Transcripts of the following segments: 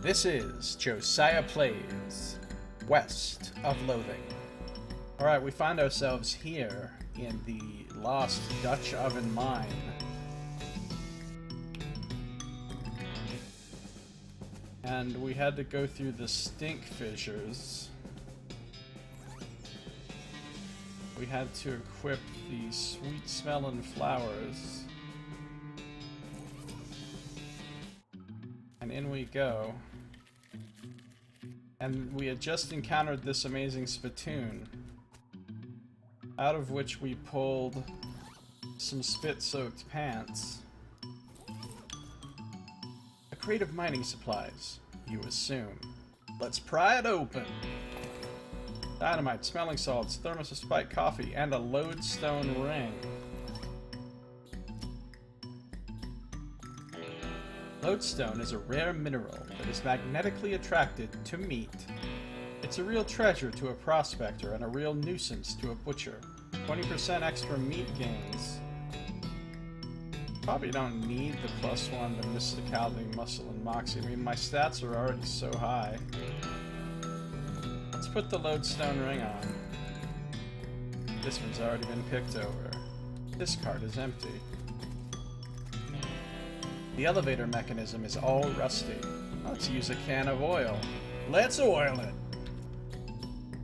This is Josiah Plays West of Loathing. Alright, we find ourselves here in the lost Dutch oven mine. And we had to go through the stink fissures. We had to equip the sweet smelling flowers. And in we go. And we had just encountered this amazing spittoon, out of which we pulled some spit-soaked pants. A crate of mining supplies, you assume. Let's pry it open. Dynamite, smelling salts, thermos of spiked coffee, and a lodestone ring. Lodestone is a rare mineral that is magnetically attracted to meat. It's a real treasure to a prospector and a real nuisance to a butcher. 20% extra meat gains. Probably don't need the +1 to mysticality, muscle, and moxie. I mean, my stats are already so high. Let's put the lodestone ring on. This one's already been picked over. This cart is empty. The elevator mechanism is all rusty. Let's use a can of oil. Let's oil it!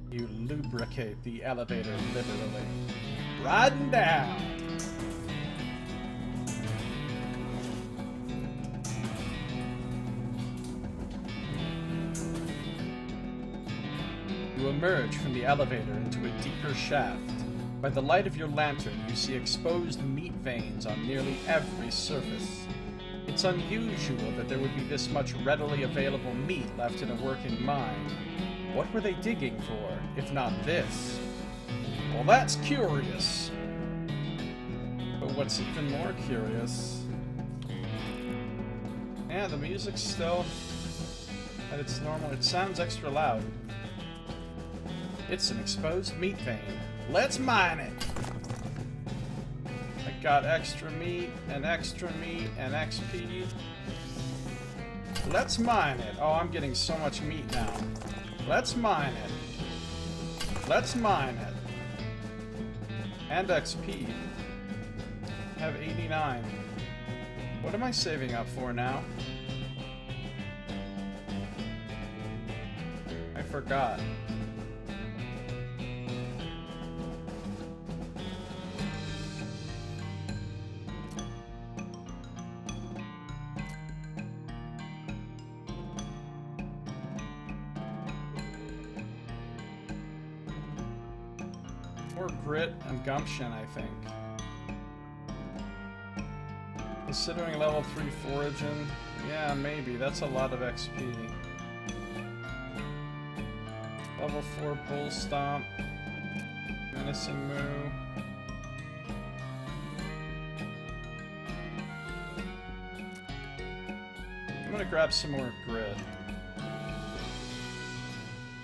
You lubricate the elevator liberally. Riding down! You emerge from the elevator into a deeper shaft. By the light of your lantern, you see exposed meat veins on nearly every surface. It's unusual that there would be this much readily available meat left in a working mine. What were they digging for, if not this? Well, that's curious. But what's even more curious... Yeah, the music's still at its normal. It sounds extra loud. It's an exposed meat vein. Let's mine it! I got extra meat and extra meat and XP. Let's mine it. Oh, I'm getting so much meat now. Let's mine it. Let's mine it. And XP. I have 89. What am I saving up for now? I forgot. More grit and gumption, I think. Considering level 3 foraging, yeah, maybe. That's a lot of XP. Level 4 bull stomp. Menacing moo. I'm gonna grab some more grit.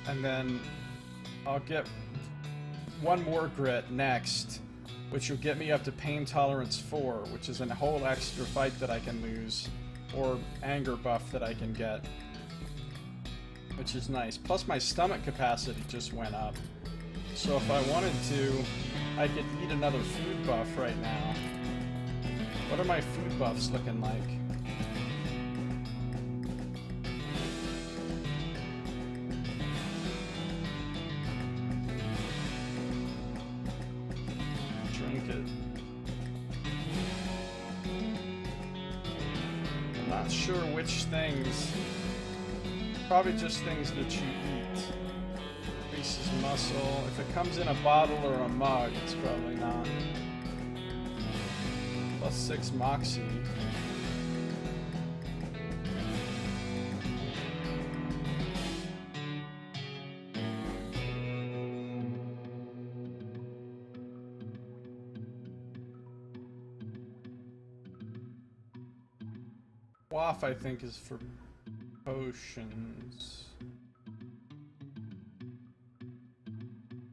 And then I'll get one more grit next, which will get me up to pain tolerance 4, which is a whole extra fight that I can lose, or anger buff that I can get, which is nice. Plus my stomach capacity just went up, so if I wanted to, I could eat another food buff right now. What are my food buffs looking like? Not sure which things. Probably just things that you eat. Increases muscle. If it comes in a bottle or a mug, it's probably not. +6 moxie. Waff, I think, is for potions.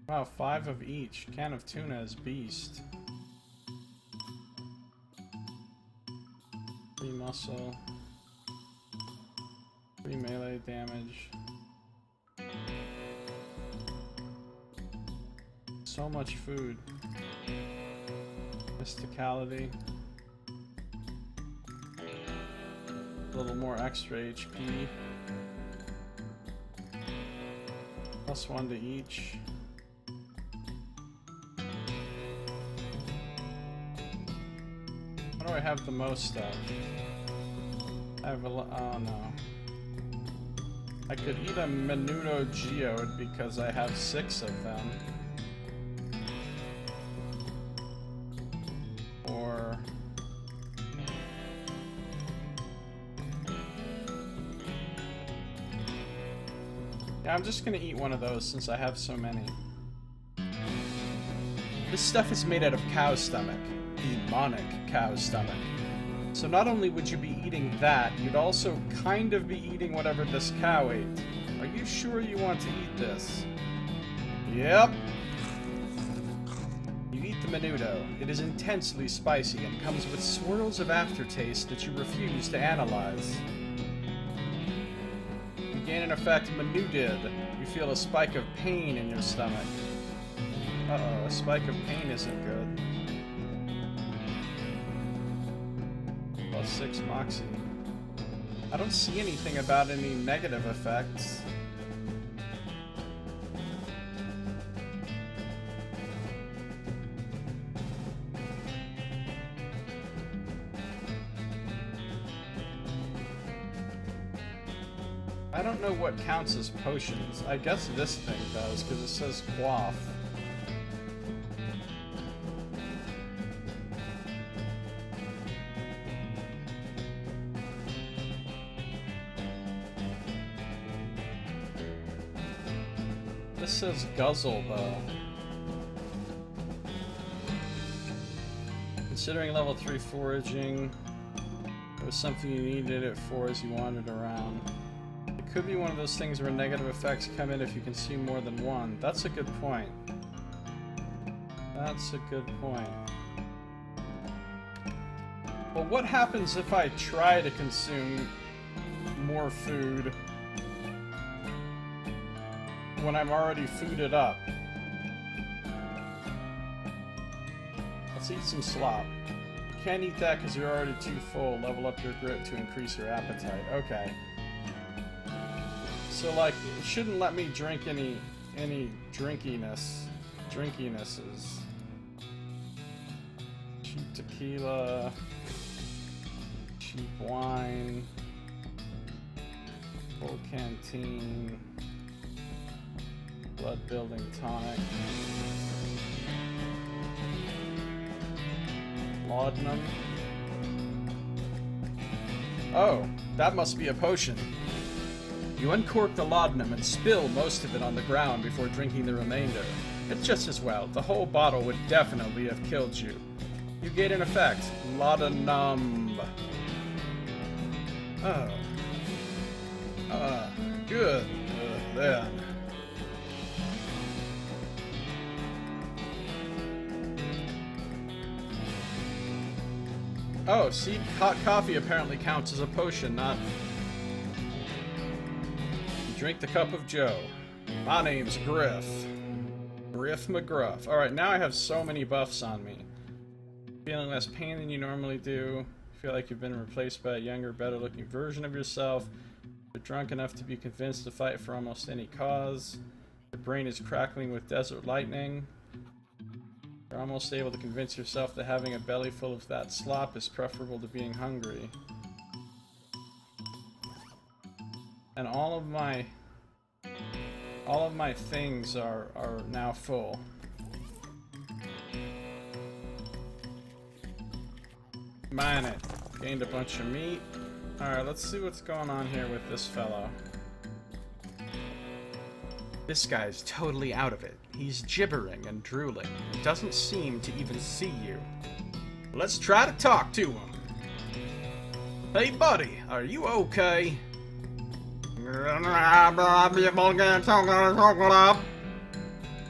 Wow, 5 of each. Can of tuna is beast. 3 muscle. 3 3 melee damage. So much food. Mysticality. A little more extra HP. +1 to each. What do I have the most of? I have oh no. I could eat a Menudo Geode because I have 6 of them. Or... yeah, I'm just gonna eat one of those since I have so many. This stuff is made out of cow stomach. Demonic cow stomach. So not only would you be eating that, you'd also kind of be eating whatever this cow ate. Are you sure you want to eat this? Yep. You eat the menudo. It is intensely spicy and comes with swirls of aftertaste that you refuse to analyze. You gain an effect menudid. You feel a spike of pain in your stomach. Uh-oh, a spike of pain isn't good. +6 Moxie. I don't see anything about any negative effects. I don't know what counts as potions. I guess this thing does, because it says quaff. This says guzzle, though. Considering level 3 foraging, it was something you needed it for as you wandered around. It could be one of those things where negative effects come in if you consume more than one. That's a good point. That's a good point. Well, what happens if I try to consume more food when I'm already fooded up? Let's eat some slop. You can't eat that because you're already too full. Level up your grit to increase your appetite. Okay. So, like, it shouldn't let me drink any drinkinesses. Cheap tequila. Cheap wine. Full canteen. Blood building tonic. Laudanum. Oh, that must be a potion. You uncork the laudanum and spill most of it on the ground before drinking the remainder. It's just as well. The whole bottle would definitely have killed you. You gain an effect. Laudanum. Oh. Good. Then. Oh, see? Hot coffee apparently counts as a potion, not... Drink the cup of Joe. My name's Griff. Griff McGruff. Alright, now I have so many buffs on me. Feeling less pain than you normally do. Feel like you've been replaced by a younger, better-looking version of yourself. You're drunk enough to be convinced to fight for almost any cause. Your brain is crackling with desert lightning. You're almost able to convince yourself that having a belly full of that slop is preferable to being hungry. And all of my things are now full. Mine it. Gained a bunch of meat. Alright, let's see what's going on here with this fellow. This guy's totally out of it. He's gibbering and drooling. He doesn't seem to even see you. Let's try to talk to him. Hey buddy, are you okay?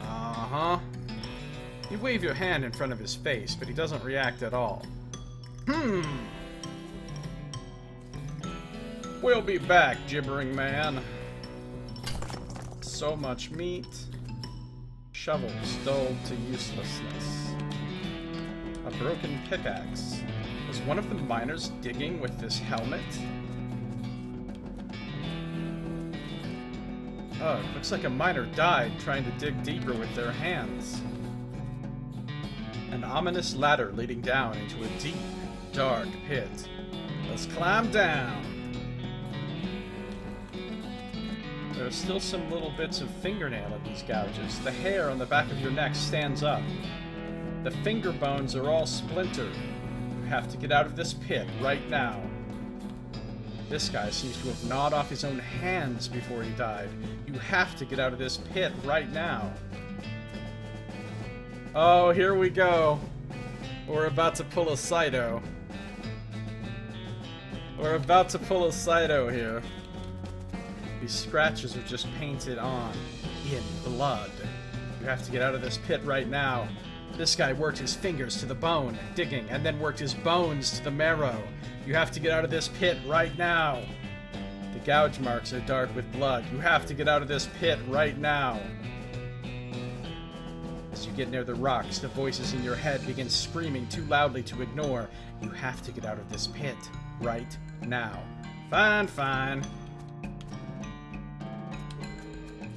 Uh-huh. You wave your hand in front of his face, but he doesn't react at all. We'll be back, gibbering man. So much meat. Shovels dulled to uselessness. A broken pickaxe. Was one of the miners digging with this helmet? Oh, it looks like a miner died trying to dig deeper with their hands. An ominous ladder leading down into a deep, dark pit. Let's climb down. There are still some little bits of fingernail in these gouges. The hair on the back of your neck stands up. The finger bones are all splintered. You have to get out of this pit right now. This guy seems to have gnawed off his own hands before he died. You have to get out of this pit right now. Oh, here we go. We're about to pull a Saito. We're about to pull a Saito here. These scratches are just painted on in blood. You have to get out of this pit right now. This guy worked his fingers to the bone, digging, and then worked his bones to the marrow. You have to get out of this pit right now. The gouge marks are dark with blood. You have to get out of this pit right now. As you get near the rocks, the voices in your head begin screaming too loudly to ignore. You have to get out of this pit right now. Fine, fine.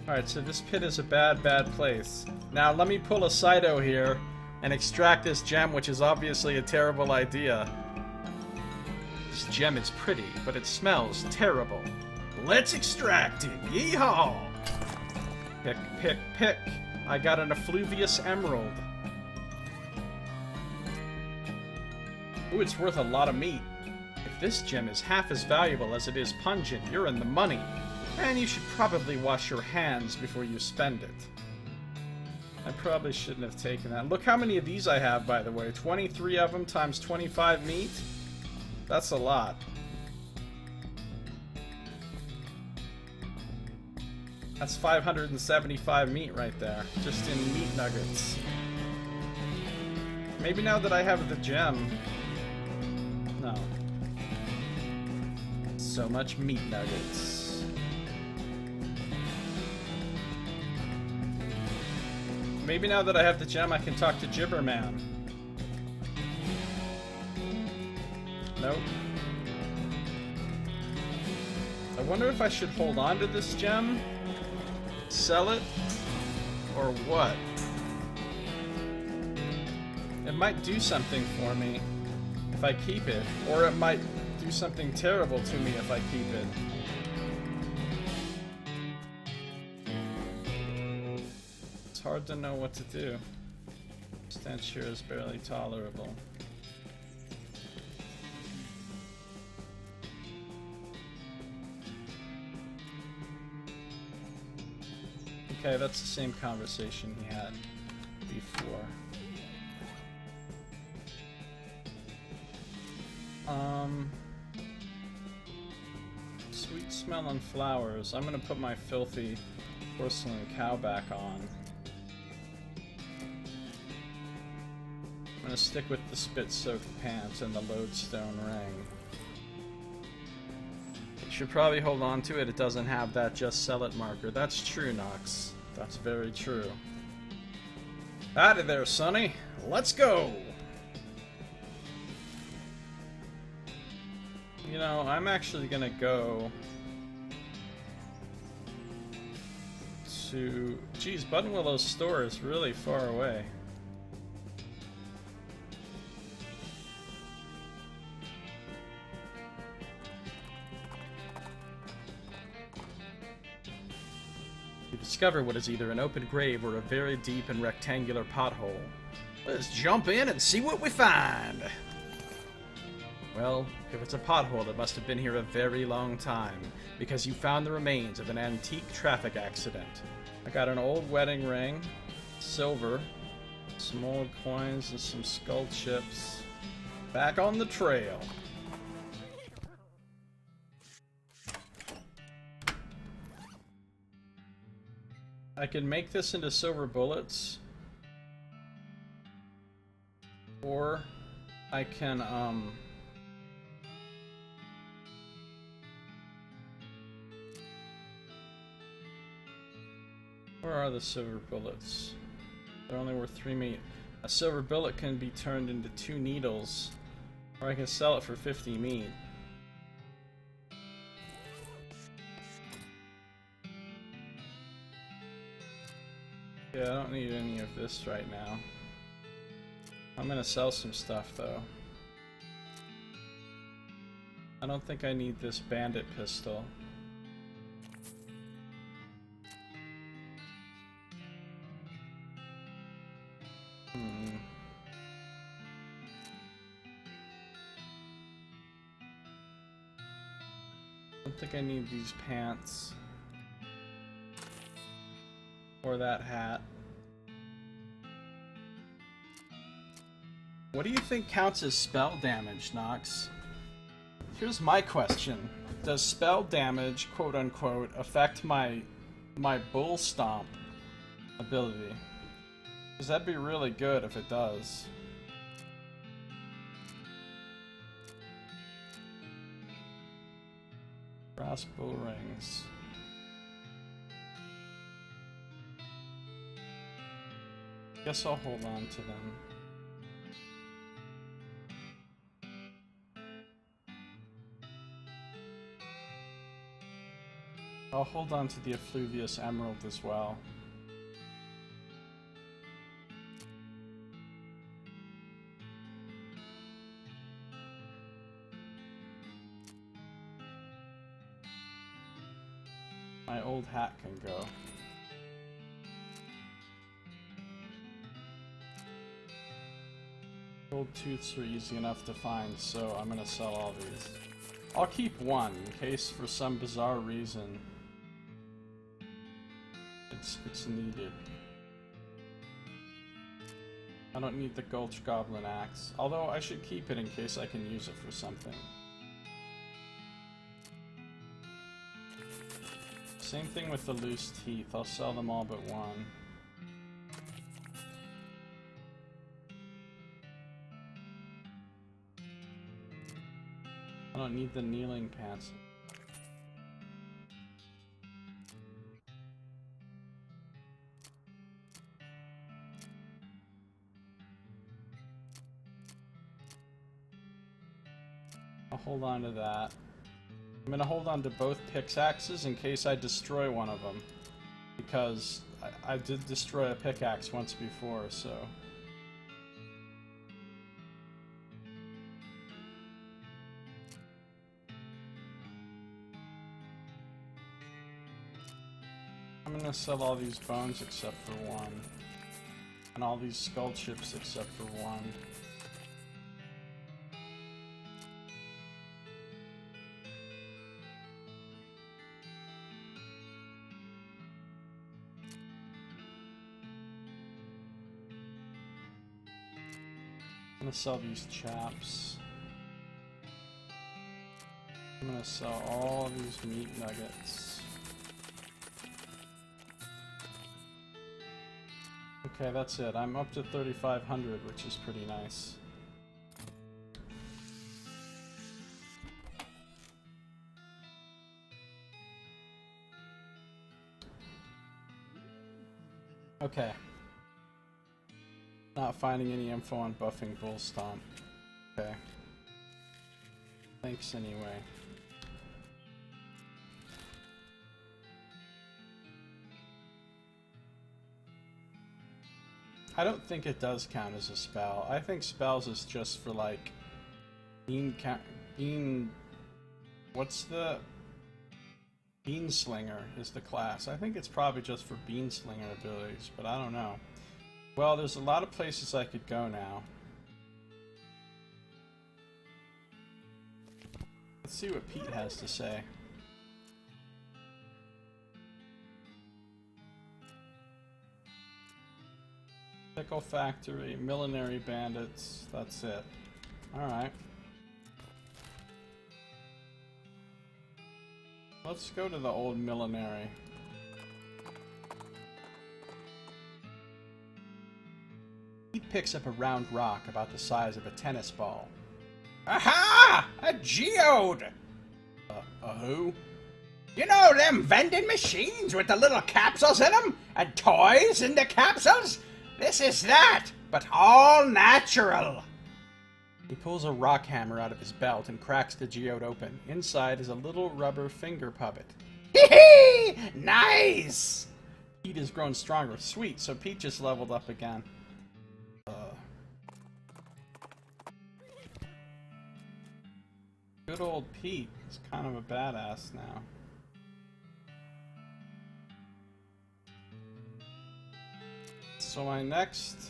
Alright, so this pit is a bad, bad place. Now let me pull a Saito here and extract this gem, which is obviously a terrible idea. This gem is pretty, but it smells terrible. Let's extract it! Yeehaw! Pick, pick, pick. I got an effluvious emerald. Ooh, it's worth a lot of meat. If this gem is half as valuable as it is pungent, you're in the money. And you should probably wash your hands before you spend it. I probably shouldn't have taken that. Look how many of these I have, by the way. 23 of them times 25 meat. That's a lot. That's 575 meat right there. Just in meat nuggets. Maybe now that I have the gem... No. So much meat nuggets. Maybe now that I have the gem, I can talk to Gibberman. Nope. I wonder if I should hold on to this gem, sell it, or what? It might do something for me if I keep it, or it might do something terrible to me if I keep it. It's hard to know what to do. Stench here is barely tolerable. Okay, that's the same conversation he had before. Sweet smelling flowers. I'm gonna put my filthy porcelain cow back on. I'm gonna stick with the spit-soaked pants and the lodestone ring. Should probably hold on to it. It doesn't have that just sell it marker. That's true, Nox. That's very true. Howdy there, Sonny. Let's go! You know, I'm actually gonna go to... Geez, Buttonwillow's store is really far away. You discover what is either an open grave or a very deep and rectangular pothole. Let's jump in and see what we find! Well, if it's a pothole, it must have been here a very long time, because you found the remains of an antique traffic accident. I got an old wedding ring, silver, some old coins, and some skull chips. Back on the trail. I can make this into silver bullets, or I can, Where are the silver bullets? They're only worth 3 meat. A silver bullet can be turned into 2 needles, or I can sell it for 50 meat. Yeah, I don't need any of this right now. I'm gonna sell some stuff though. I don't think I need this bandit pistol. I don't think I need these pants. Or that hat. What do you think counts as spell damage, Nox? Here's my question. Does spell damage, quote unquote, affect my bull stomp ability? Because that'd be really good if it does. Brass bull rings. Guess I'll hold on to them. I'll hold on to the Effluvious Emerald as well. My old hat can go. Gold tooths are easy enough to find, so I'm gonna sell all these. I'll keep one in case for some bizarre reason it's needed. I don't need the Gulch Goblin Axe, although I should keep it in case I can use it for something. Same thing with the loose teeth, I'll sell them all but one. I don't need the kneeling pants. I'll hold on to that. I'm gonna hold on to both pickaxes in case I destroy one of them. Because I did destroy a pickaxe once before, so... I'm gonna sell all these bones except for one. And all these skull chips except for one. I'm gonna sell these chaps. I'm gonna sell all these meat nuggets. Okay, that's it. I'm up to 3,500, which is pretty nice. Okay. Not finding any info on buffing Bull Stomp. Okay. Thanks anyway. I don't think it does count as a spell. I think spells is just for like what's the Beanslinger is the class. I think it's probably just for Beanslinger abilities, but I don't know. Well, there's a lot of places I could go now. Let's see what Pete has to say. Pickle Factory, Millinery Bandits, that's it. Alright. Let's go to the old Millinery. He picks up a round rock about the size of a tennis ball. Aha! A geode! A who? You know them vending machines with the little capsules in them? And toys in the capsules? This is that, but all natural. He pulls a rock hammer out of his belt and cracks the geode open. Inside is a little rubber finger puppet. Hee hee! Nice! Pete has grown stronger. Sweet, so Pete just leveled up again. Good old Pete is kind of a badass now. So my next...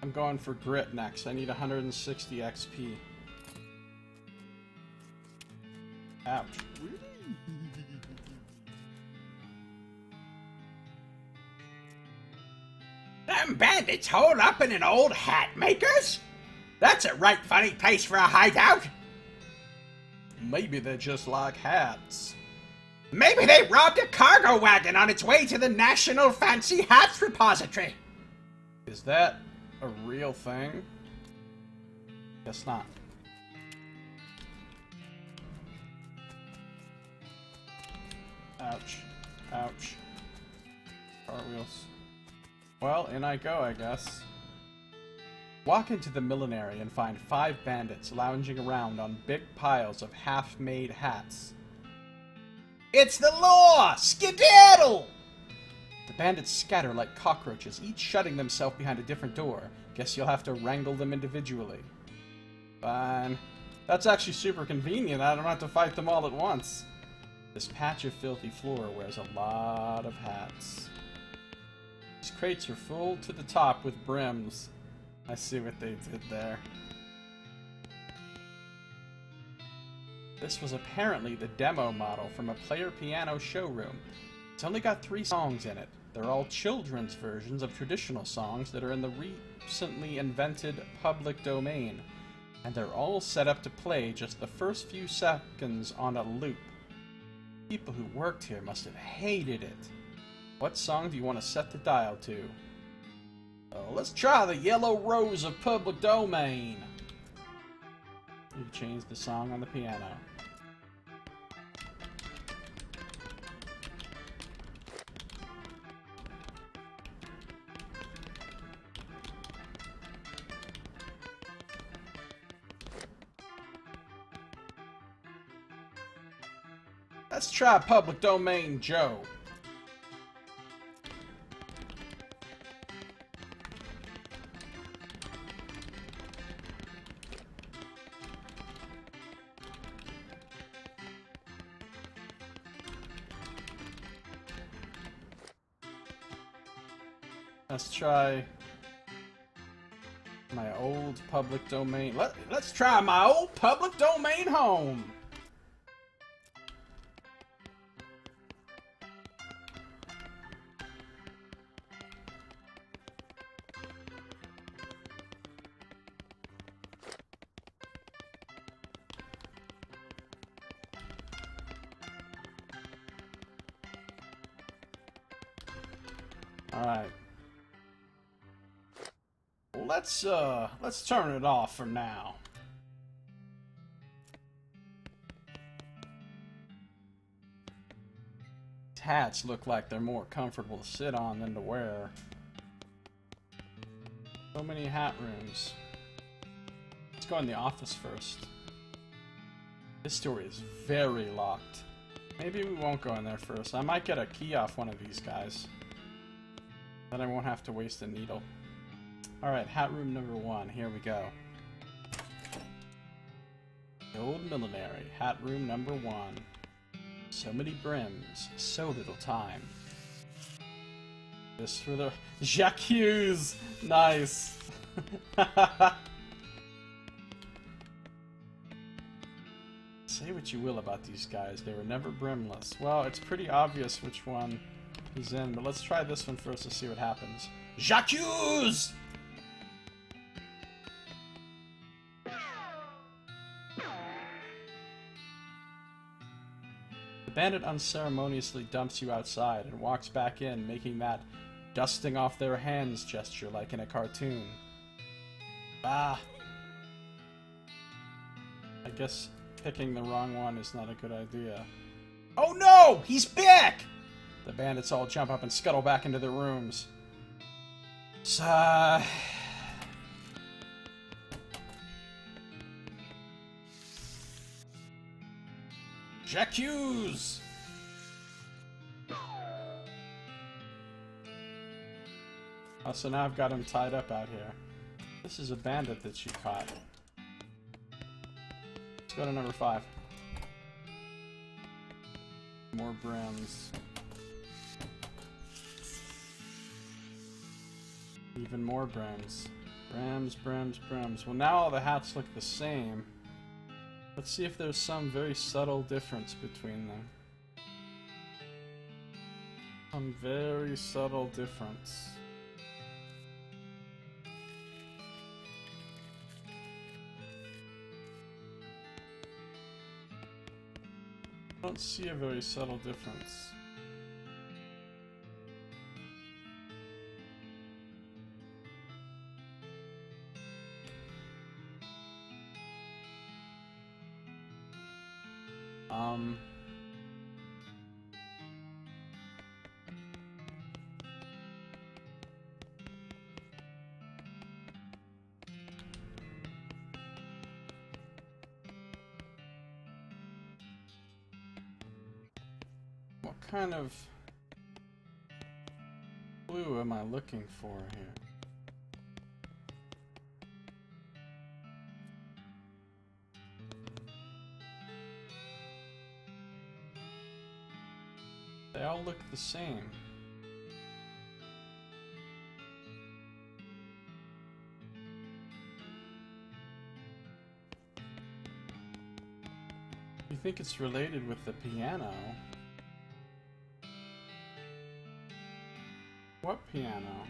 I'm going for grit next. I need 160 XP. Ouch. Them bandits holed up in an old hat maker's? That's a right funny place for a hideout. Maybe they just like hats. Maybe they robbed a cargo wagon on its way to the National Fancy Hats Repository. Is that a real thing? Guess not. Ouch. Ouch. Cartwheels. Well, in I go, I guess. Walk into the millinery and find 5 bandits lounging around on big piles of half-made hats. It's the law! Skedaddle! The bandits scatter like cockroaches, each shutting themselves behind a different door. Guess you'll have to wrangle them individually. Fine. That's actually super convenient. I don't have to fight them all at once. This patch of filthy floor wears a lot of hats. These crates are full to the top with brims. I see what they did there. This was apparently the demo model from a player piano showroom. It's only got 3 songs in it. They're all children's versions of traditional songs that are in the recently invented public domain. And they're all set up to play just the first few seconds on a loop. People who worked here must have hated it. What song do you want to set the dial to? Let's try the Yellow Rose of Public Domain. You change the song on the piano. Let's try Public Domain Joe. Let's try my old public domain. Let's try my old public domain home. All right. Let's turn it off for now. These hats look like they're more comfortable to sit on than to wear. So many hat rooms. Let's go in the office first. This door is very locked. Maybe we won't go in there first. I might get a key off one of these guys. Then I won't have to waste a needle. Alright, hat room number 1. Here we go. The old millinery. Hat room number 1. So many brims. So little time. This for the... Jacques Hughes! Nice! Say what you will about these guys. They were never brimless. Well, it's pretty obvious which one he's in, but let's try this one first to see what happens. Jacques Hughes! The bandit unceremoniously dumps you outside and walks back in, making that dusting off their hands gesture like in a cartoon. Ah. I guess picking the wrong one is not a good idea. Oh no! He's back! The bandits all jump up and scuttle back into their rooms. J'accuse! Oh, so now I've got him tied up out here. This is a bandit that you caught. Let's go to number 5. More brims. Even more brims. Brims, brims, brims. Well, now all the hats look the same. Let's see if there's some very subtle difference between them. Some very subtle difference. I don't see a very subtle difference. What kind of clue am I looking for here? They all look the same. You think it's related with the piano? What piano?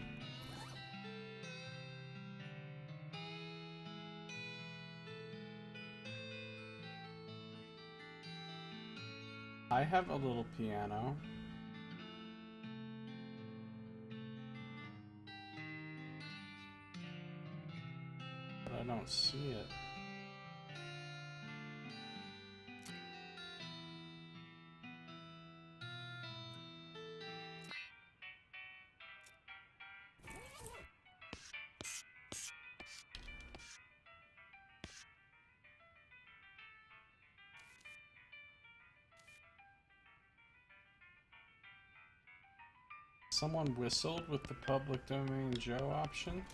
I have a little piano. But I don't see it. Someone whistled with the public domain Joe option.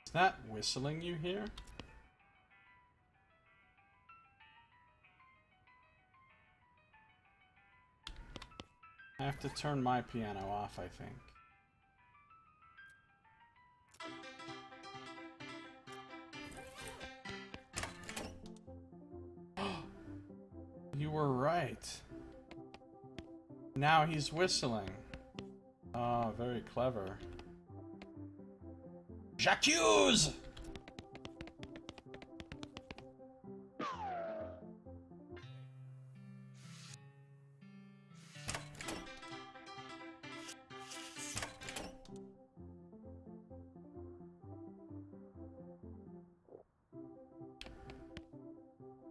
Is that whistling you hear? I have to turn my piano off, I think. You were right. Now he's whistling. Oh, very clever. J'accuse!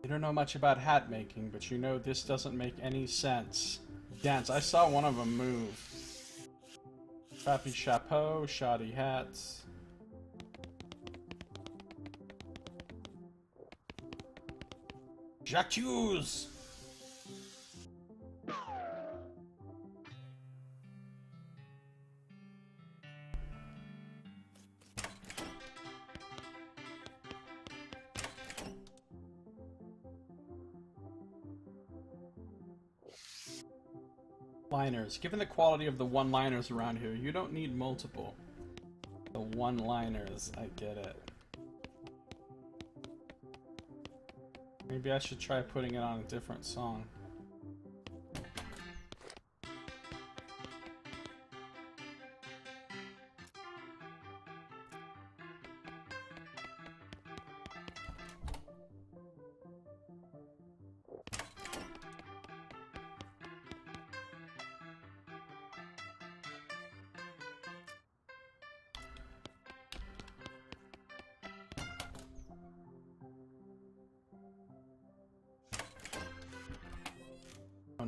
You don't know much about hat making, but you know this doesn't make any sense. Dance. I saw one of them move. Crappy chapeau, shoddy hats. J'accuse! Liners. Given the quality of the one-liners around here, you don't need multiple. The one-liners, I get it. Maybe I should try putting it on a different song.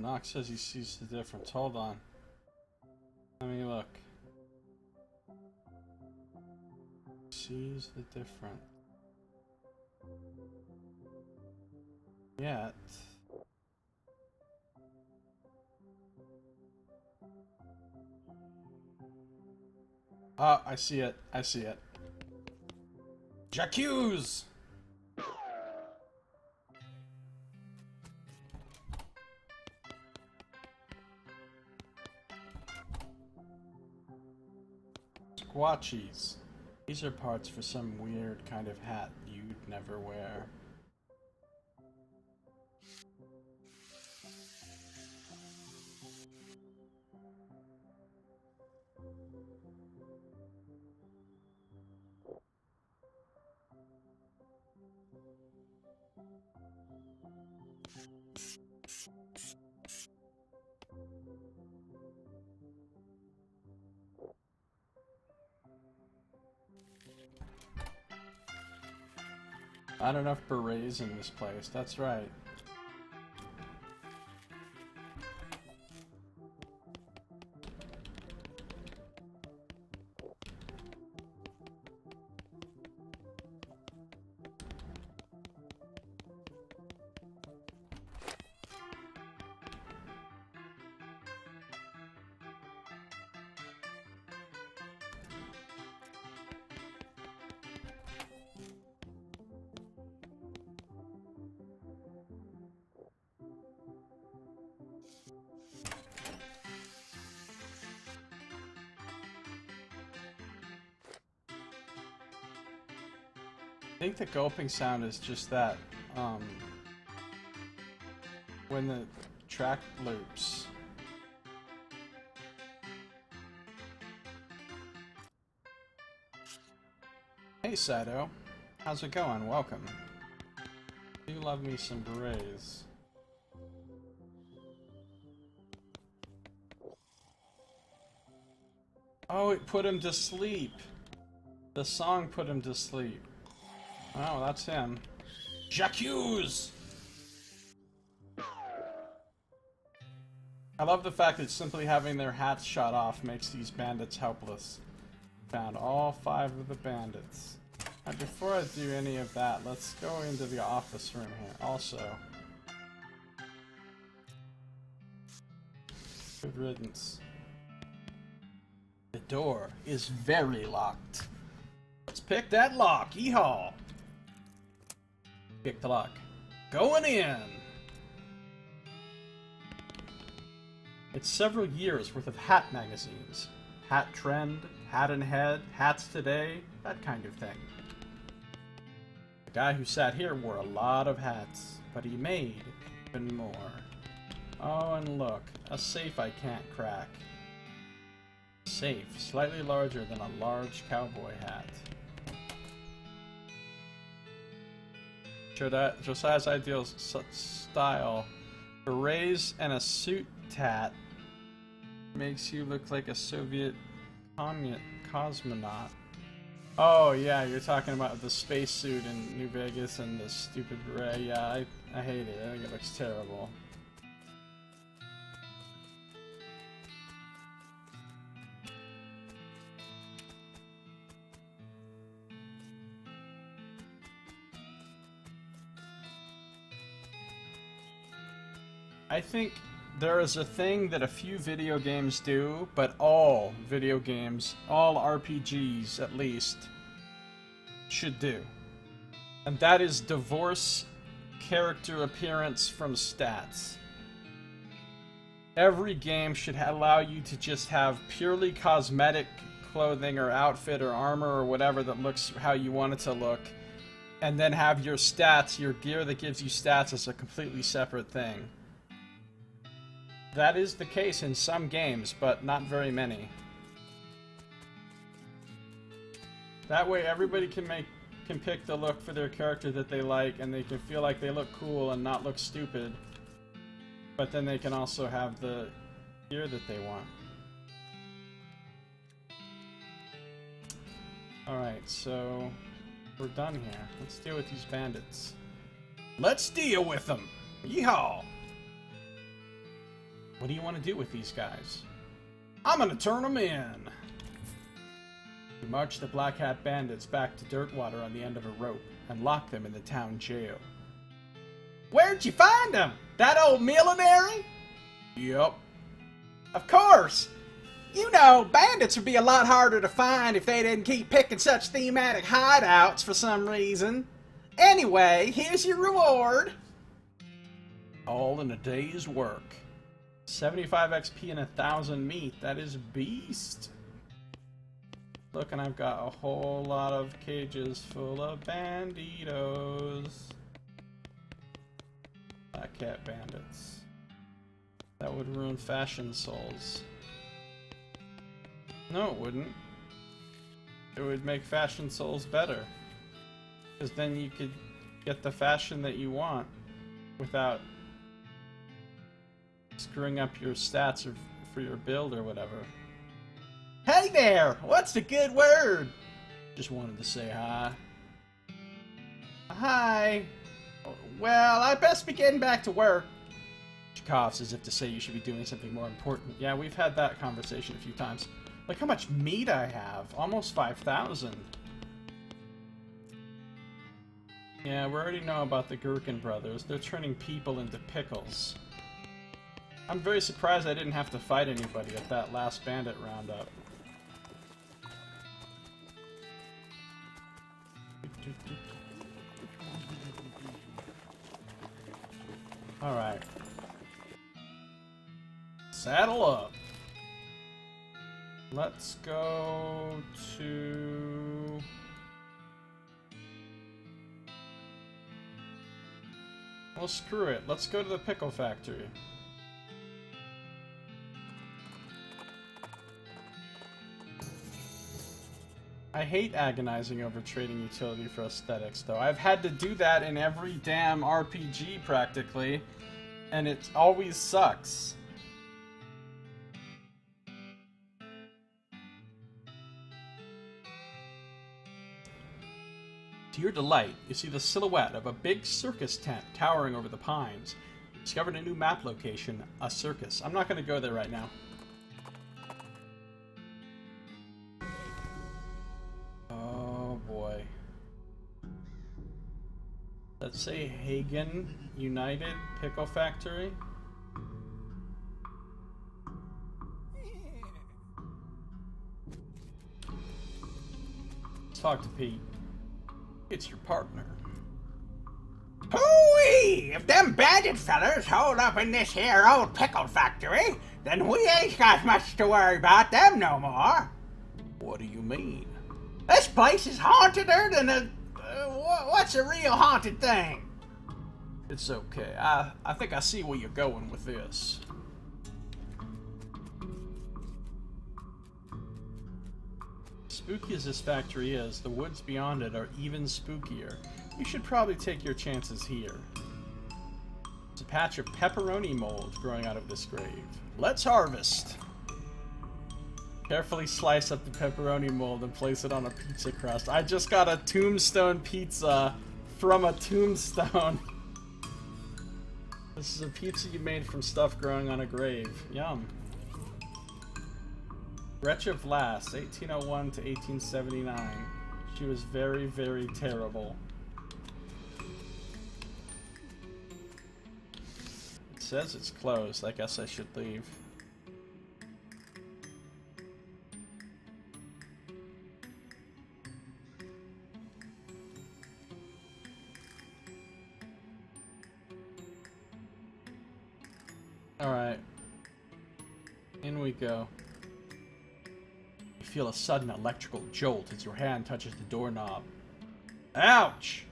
Nox says he sees the difference. Hold on. Let me look. Sees the difference. Yet. Ah, I see it. I see it. J'accuse! Squatchies. These are parts for some weird kind of hat you'd never wear. Not enough berets in this place, that's right. I think the gulping sound is just that, when the track loops. Hey Sato, how's it going? Welcome. Do love me some berets. Oh, it put him to sleep. The song put him to sleep. Oh, that's him. J'accuse! I love the fact that simply having their hats shot off makes these bandits helpless. Found all 5 of the bandits. Now, before I do any of that, let's go into the office room here. Also, good riddance. The door is very locked. Let's pick that lock. Yeehaw! Pick the lock. Going in! It's several years worth of hat magazines. Hat Trend, Hat and Head, Hats Today, that kind of thing. The guy who sat here wore a lot of hats, but he made even more. Oh, and look, a safe I can't crack. Safe, slightly larger than a large cowboy hat. Josiah's ideal style. Berets and a suit tat makes you look like a Soviet cosmonaut. Oh yeah, you're talking about the spacesuit in New Vegas and the stupid beret. Yeah, I hate it. I think it looks terrible. I think there is a thing that a few video games do, but all video games, all RPGs at least, should do. And that is divorce character appearance from stats. Every game should allow you to just have purely cosmetic clothing or outfit or armor or whatever that looks how you want it to look, and then have your stats, your gear that gives you stats, as a completely separate thing. That is the case in some games, but not very many. That way everybody can pick the look for their character that they like, and they can feel like they look cool and not look stupid. But then they can also have the gear that they want. Alright, so we're done here. Let's deal with these bandits. Let's deal with them! Yeehaw! What do you want to do with these guys? I'm gonna turn them in! You march the Black Hat bandits back to Dirtwater on the end of a rope and lock them in the town jail. Where'd you find them? That old millenary? Yup. Of course! You know, bandits would be a lot harder to find if they didn't keep picking such thematic hideouts for some reason. Anyway, here's your reward. All in a day's work. 75 XP and 1,000 meat. That is beast. Look, and I've got a whole lot of cages full of banditos. Black Cat bandits. That would ruin fashion souls. No, it wouldn't. It would make fashion souls better. Because then you could get the fashion that you want without screwing up your stats or for your build or whatever. Hey there! What's the good word? Just wanted to say hi. Hi. Well, I best be getting back to work. She coughs as if to say you should be doing something more important. Yeah, we've had that conversation a few times. Look how much meat I have. Almost 5,000. Yeah, we already know about the Gherkin brothers. They're turning people into pickles. I'm very surprised I didn't have to fight anybody at that last bandit roundup. Alright. Saddle up. Let's go to... Well, screw it. Let's go to the pickle factory. I hate agonizing over trading utility for aesthetics, though. I've had to do that in every damn RPG, practically, and it always sucks. To your delight, you see the silhouette of a big circus tent towering over the pines. You discovered a new map location, a circus. I'm not going to go there right now. Oh boy. Let's say Hagen United Pickle Factory. Let's talk to Pete. It's your partner. Hooey! If them bandit fellers hold up in this here old pickle factory, then we ain't got much to worry about them no more. What do you mean? This place is haunteder than a... what's a real haunted thing? It's okay. I think I see where you're going with this. Spooky as this factory is, the woods beyond it are even spookier. You should probably take your chances here. There's a patch of pepperoni mold growing out of this grave. Let's harvest! Carefully slice up the pepperoni mold and place it on a pizza crust. I just got a tombstone pizza from a tombstone. This is a pizza you made from stuff growing on a grave. Yum. Wretch of Lass, 1801 to 1879. She was very, very terrible. It says it's closed. I guess I should leave. Alright. In we go. You feel a sudden electrical jolt as your hand touches the doorknob. Ouch!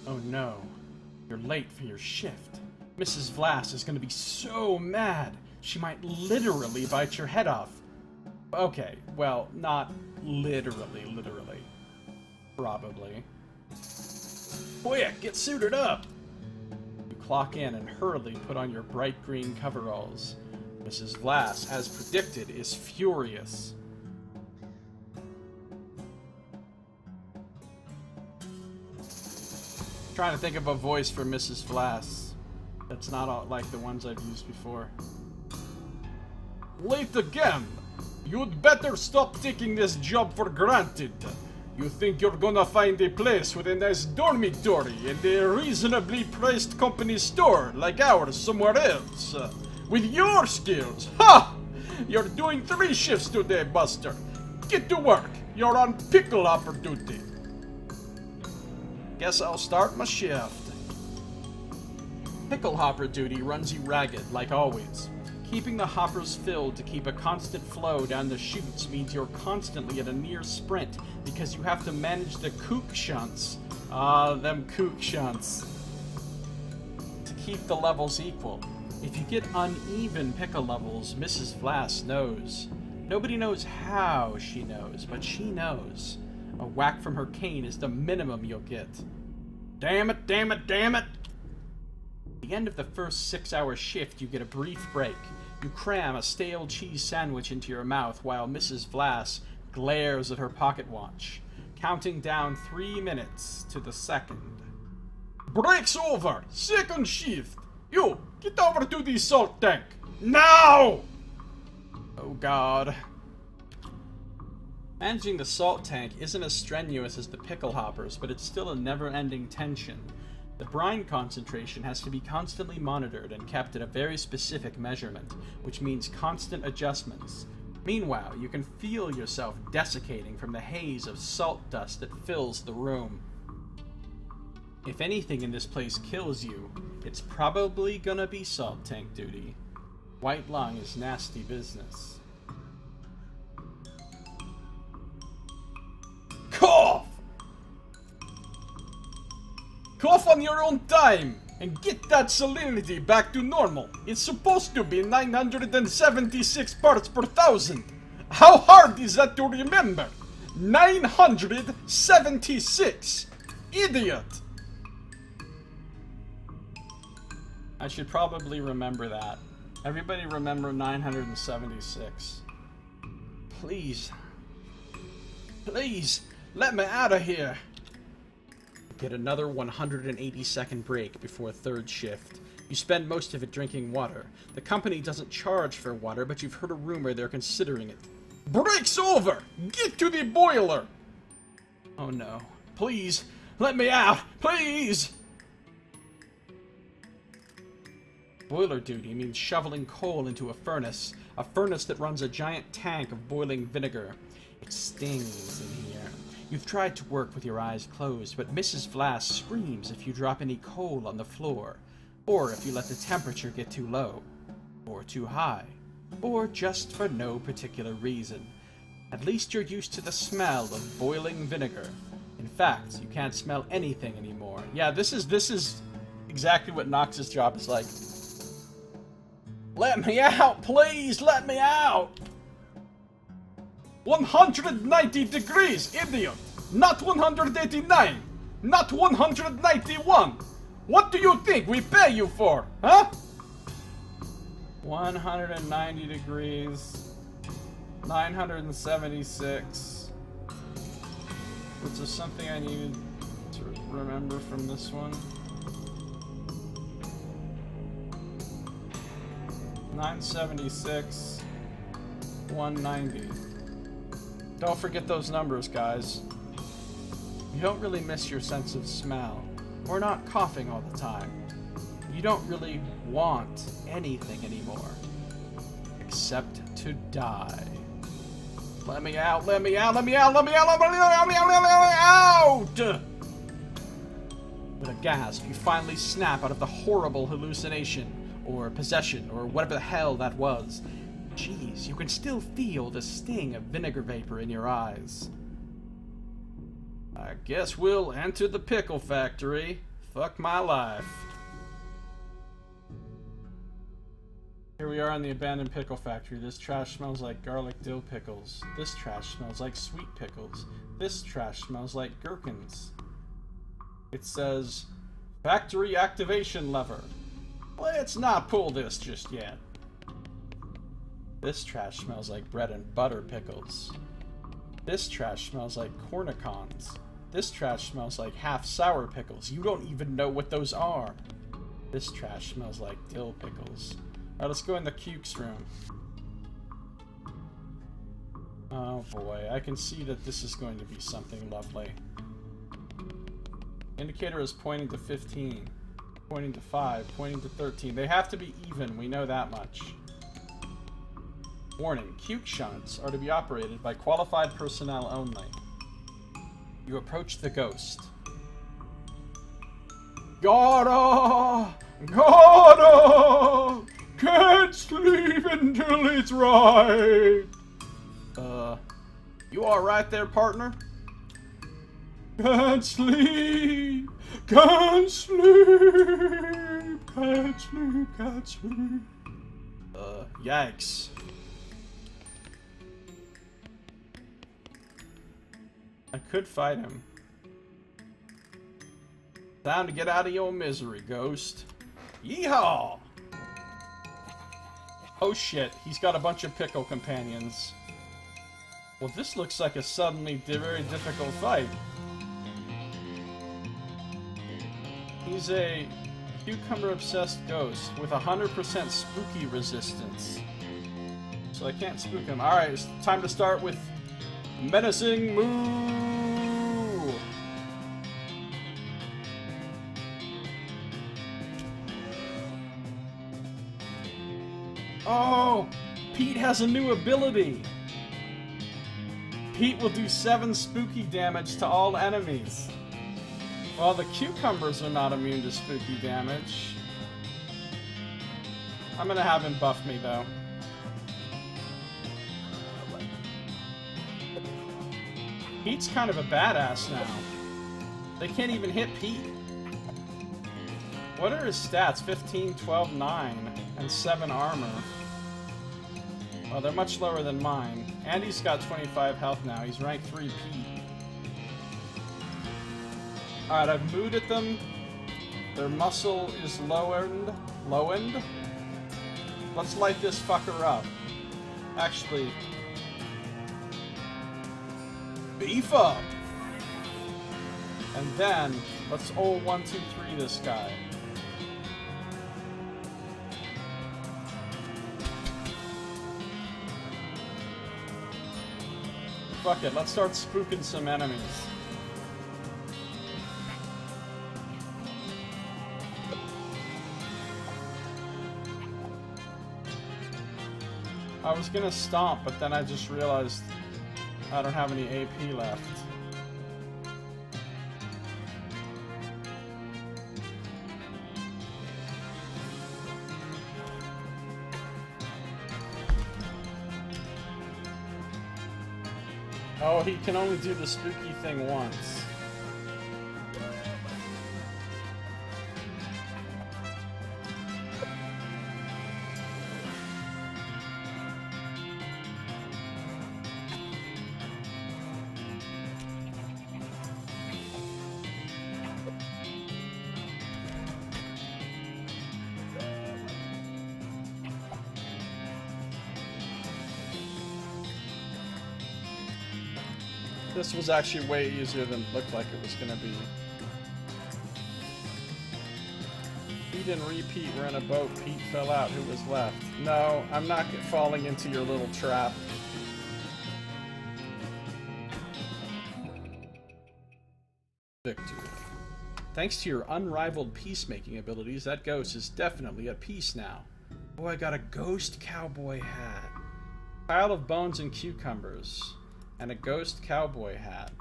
Oh no. You're late for your shift. Mrs. Vlass is gonna be so mad. She might literally bite your head off. Okay, well, not literally. Probably. Quick, get suited up! You clock in and hurriedly put on your bright green coveralls. Mrs. Vlass, as predicted, is furious. Trying to think of a voice for Mrs. Vlass. That's not all, like the ones I've used before. Late again! You'd better stop taking this job for granted. You think you're gonna find a place with a nice dormitory and a reasonably priced company store like ours somewhere else. With your skills, ha! You're doing 3 shifts today, Buster. Get to work. You're on pickle hopper duty. Guess I'll start my shift. Pickle hopper duty runs you ragged, like always. Keeping the hoppers filled to keep a constant flow down the chutes means you're constantly at a near sprint because you have to manage the kook shunts. Ah, them kook shunts. To keep the levels equal. If you get uneven pickle levels, Mrs. Vlass knows. Nobody knows how she knows, but she knows. A whack from her cane is the minimum you'll get. Damn it, damn it, damn it! At the end of the first 6-hour shift, you get a brief break. You cram a stale cheese sandwich into your mouth while Mrs. Vlass glares at her pocket watch, counting down 3 minutes to the second. Break's over! Second shift! You, get over to the salt tank! Now! Oh god. Managing the salt tank isn't as strenuous as the pickle hoppers, but it's still a never-ending tension. The brine concentration has to be constantly monitored and kept at a very specific measurement, which means constant adjustments. Meanwhile, you can feel yourself desiccating from the haze of salt dust that fills the room. If anything in this place kills you, it's probably gonna be salt tank duty. White lung is nasty business. Cough! Cough on your own time and get that salinity back to normal. It's supposed to be 976 parts per thousand. How hard is that to remember? 976! Idiot! I should probably remember that. Everybody remember 976. Please. Please, let me out of here. Get another 180-second break before third shift. You spend most of it drinking water. The company doesn't charge for water, but you've heard a rumor they're considering it. Break's over! Get to the boiler! Oh no. Please, let me out! Please! Boiler duty means shoveling coal into a furnace that runs a giant tank of boiling vinegar. It stings in here. You've tried to work with your eyes closed, but Mrs. Vlass screams if you drop any coal on the floor, or if you let the temperature get too low, or too high, or just for no particular reason. At least you're used to the smell of boiling vinegar. In fact, you can't smell anything anymore. Yeah, this is exactly what Nox's job is like. Let me out, please! Let me out! 190 degrees, idiot! Not 189! Not 191! What do you think we pay you for, huh? 190 degrees. 976. Was there something I needed to remember from this one? 976. 190. Don't forget those numbers, guys. You don't really miss your sense of smell, or not coughing all the time. You don't really want anything anymore, except to die. Let me out, let me out, let me out, let me out, let me out, let me out, let me out! With a gasp, you finally snap out of the horrible hallucination, or possession, or whatever the hell that was. Jeez, you can still feel the sting of vinegar vapor in your eyes. I guess we'll enter the pickle factory. Fuck my life. Here we are in the abandoned pickle factory. This trash smells like garlic dill pickles. This trash smells like sweet pickles. This trash smells like gherkins. It says, factory activation lever. Let's not pull this just yet. This trash smells like bread and butter pickles. This trash smells like cornicons. This trash smells like half sour pickles. You don't even know what those are. This trash smells like dill pickles. Alright, let's go in the Cuke's room. Oh boy, I can see that this is going to be something lovely. Indicator is pointing to 15, pointing to 5, pointing to 13. They have to be even, we know that much. Warning, Cuke shunts are to be operated by qualified personnel only. You approach the ghost. Gotta! Gotta! Can't sleep until it's right! You alright there, partner? Can't sleep! Can't sleep! Can't sleep, can't sleep. Yikes. I could fight him. Time to get out of your misery, ghost. Yeehaw! Oh shit, he's got a bunch of pickle companions. Well, this looks like a suddenly very difficult fight. He's a cucumber-obsessed ghost with 100% spooky resistance. So I can't spook him. Alright, it's time to start with Menacing Moo! Oh! Pete has a new ability! Pete will do 7 spooky damage to all enemies. Well, the cucumbers are not immune to spooky damage. I'm gonna have him buff me, though. Pete's kind of a badass now. They can't even hit Pete. What are his stats? 15, 12, 9, and 7 armor. Well, they're much lower than mine. Andy's got 25 health now. He's rank 3 Pete. Alright, I've mooed at them. Their muscle is lowened. Let's light this fucker up. Actually, beef up! And then, let's 1, 2, 3 this guy. Fuck it, let's start spooking some enemies. I was gonna stomp, but then I just realized I don't have any AP left. Oh, he can only do the spooky thing once. This was actually way easier than it looked like it was gonna be. Pete and repeat were in a boat. Pete fell out. Who was left? No, I'm not falling into your little trap. Victory. Thanks to your unrivaled peacemaking abilities, that ghost is definitely at peace now. Oh, I got a ghost cowboy hat. Pile of bones and cucumbers. And a ghost cowboy hat.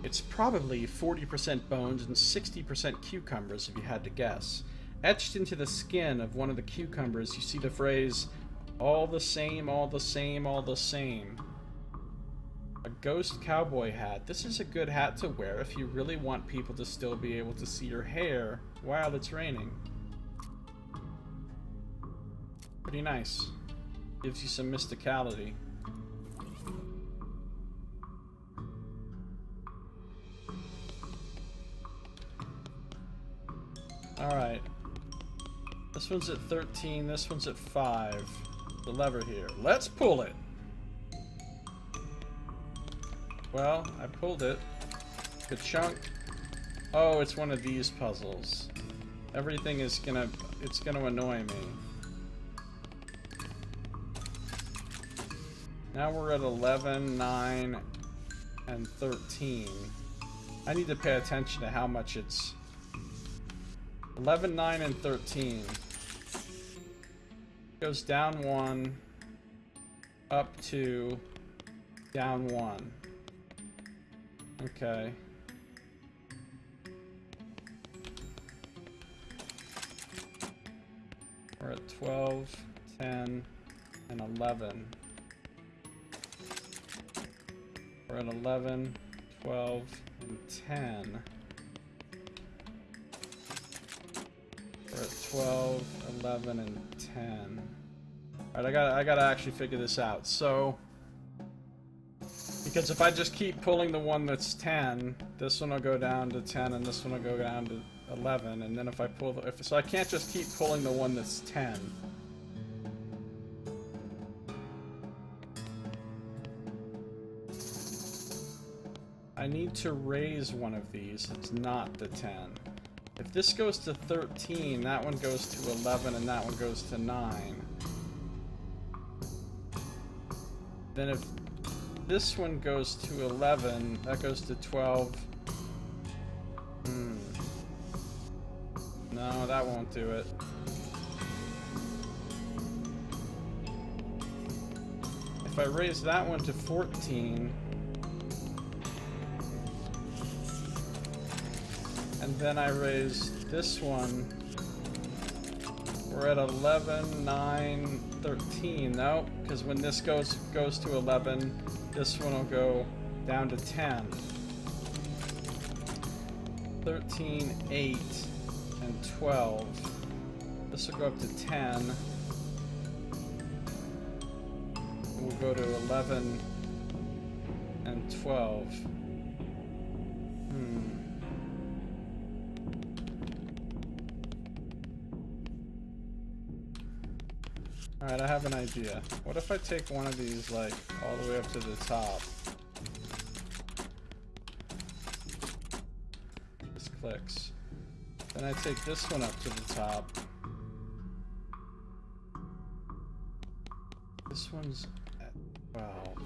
It's probably 40% bones and 60% cucumbers if you had to guess. Etched into the skin of one of the cucumbers, you see the phrase, all the same, all the same, all the same. A ghost cowboy hat. This is a good hat to wear if you really want people to still be able to see your hair while it's raining. Pretty nice. Gives you some mysticality. Alright. This one's at 13, this one's at 5. The lever here. Let's pull it! Well, I pulled it. Good chunk. Oh, it's one of these puzzles. Everything is gonna... It's gonna annoy me. Now we're at 11, 9, and 13. I need to pay attention to how much it's... 11, 9, and 13. Goes down 1, up 2, down 1. Okay. We're at 12, 10, and 11. We're at 11, 12, and 10. We're at 12, 11, and 10. Alright, I gotta actually figure this out. So, because if I just keep pulling the one that's 10, this one will go down to 10, and this one will go down to 11, and then if I pull the... so I can't just keep pulling the one that's 10. I need to raise one of these. It's not the 10. If this goes to 13, that one goes to 11, and that one goes to 9. Then if this one goes to 11, that goes to 12. No, that won't do it. If I raise that one to 14, and then I raise this one, we're at 11, 9, 13. No, because when this goes to 11, this one will go down to 10. 13, 8, and 12. This will go up to 10. We'll go to 11 and 12. Alright, I have an idea. What if I take one of these, like, all the way up to the top? This clicks. Then I take this one up to the top. This one's at 12.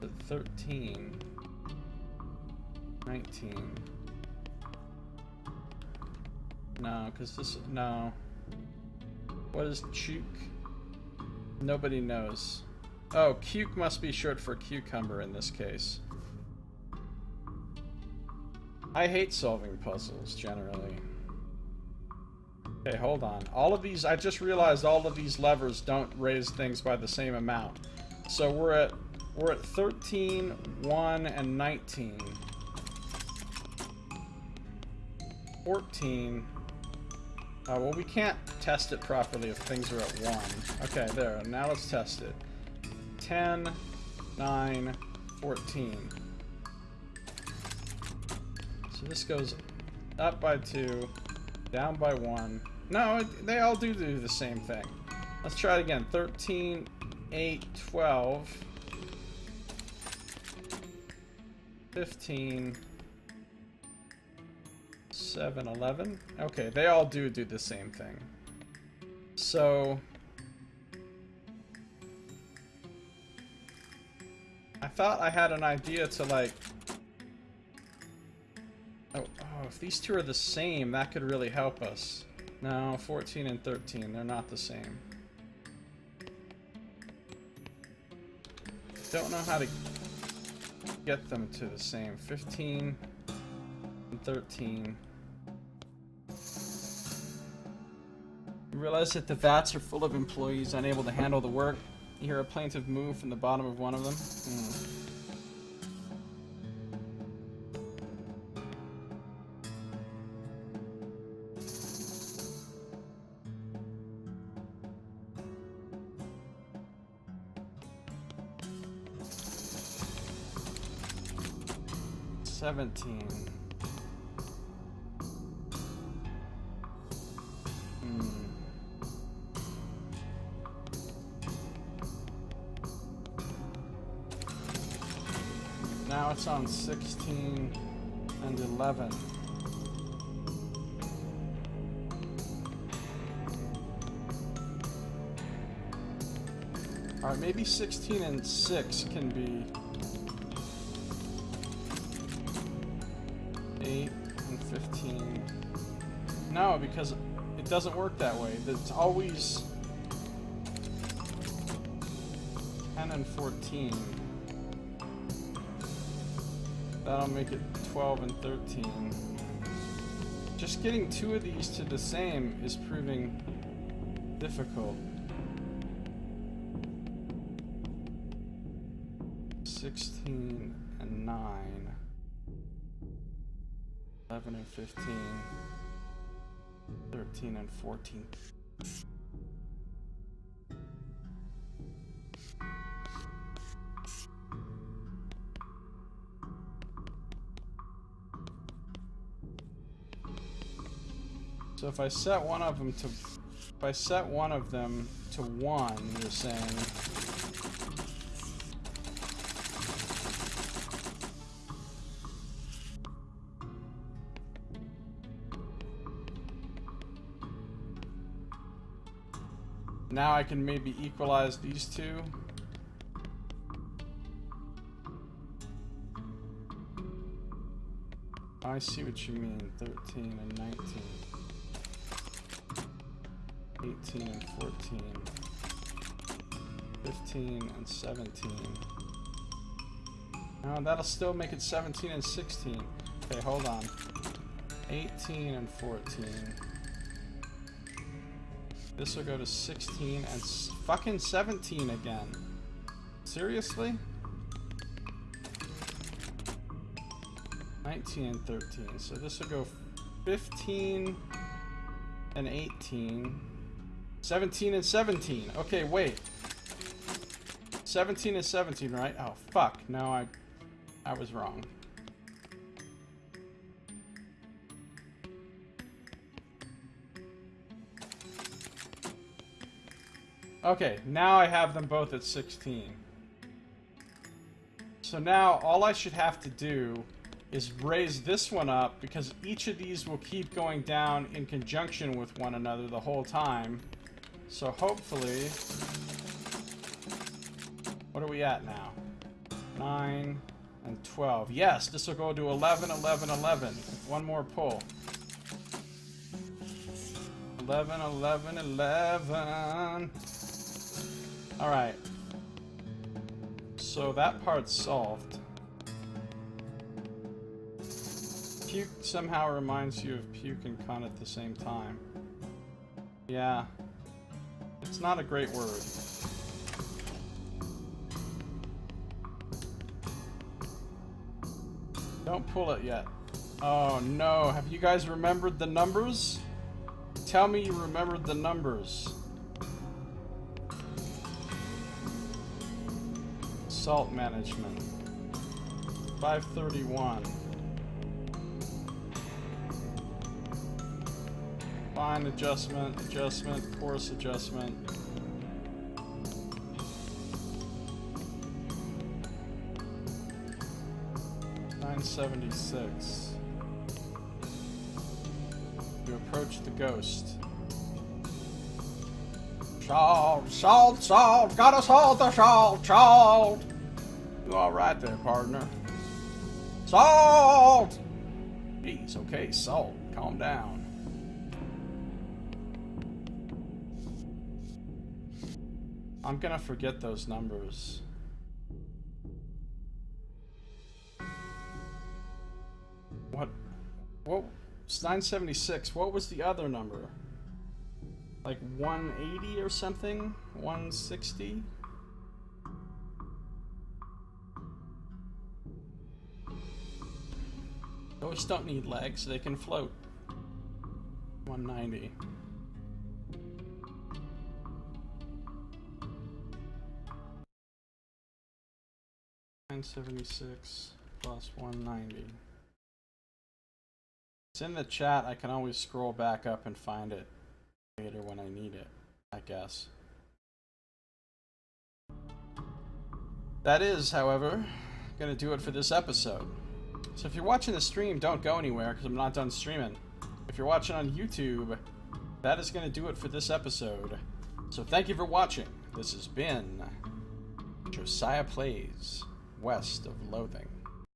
At 13. 19. No, because this... No. What is Chuk? Nobody knows. Oh, Cuke must be short for cucumber in this case. I hate solving puzzles, generally. Okay, hold on. All of these... I just realized all of these levers don't raise things by the same amount. So we're at 13, 1, and 19. 14... well, we can't test it properly if things are at 1. Okay, there. Now let's test it. 10, 9, 14. So this goes up by 2, down by 1. No, they all do the same thing. Let's try it again. 13, 8, 12. 15... 7, 11. Okay, they all do the same thing. So... I thought I had an idea to, like... Oh, if these two are the same, that could really help us. No, 14 and 13, they're not the same. Don't know how to get them to the same. 15 and 13. You realize that the vats are full of employees unable to handle the work. You hear a plaintive moo from the bottom of one of them. 17. Now it's on 16 and 11. Alright, maybe 16 and 6 can be 8 and 15. No, because it doesn't work that way. It's always 10 and 14. That'll make it 12 and 13. Just getting two of these to the same is proving difficult. 16 and 9. 11 and 15. 13 and 14. So if I set one of them to, if I set one of them to 1, you're saying now I can maybe equalize these two. I see what you mean. 13 and 19. 18 and 14. 15 and 17. No, that'll still make it 17 and 16. Okay, hold on. 18 and 14. This will go to 16 and fucking 17 again. Seriously? 19 and 13. So this will go 15 and 18. 17 and 17. Okay, wait. 17 and 17, right? Oh, fuck. No, I was wrong. Okay, now I have them both at 16. So now all I should have to do is raise this one up, because each of these will keep going down in conjunction with one another the whole time. So hopefully... What are we at now? 9 and 12. Yes, this will go to 11, 11, 11. One more pull. 11, 11, 11. Alright. So that part's solved. Puke somehow reminds you of puke and cunt at the same time. Yeah. It's not a great word. Don't pull it yet. Oh no, have you guys remembered the numbers? Tell me you remembered the numbers. Salt management. 531. Fine adjustment, adjustment, course adjustment. $9.76. You approach the ghost. Salt, salt, salt, gotta salt the salt, salt. You all right there, partner? Salt! Jeez, okay, salt, calm down. I'm gonna forget those numbers. What? It's 976. What was the other number? Like 180 or something? 160? Ghosts don't need legs, they can float. 190. $9.76 plus 190. It's in the chat. I can always scroll back up and find it later when I need it, I guess. That is, however, gonna do it for this episode. So if you're watching the stream, don't go anywhere because I'm not done streaming. If you're watching on YouTube, that is gonna do it for this episode. So thank you for watching. This has been Josiah Plays West of Loathing.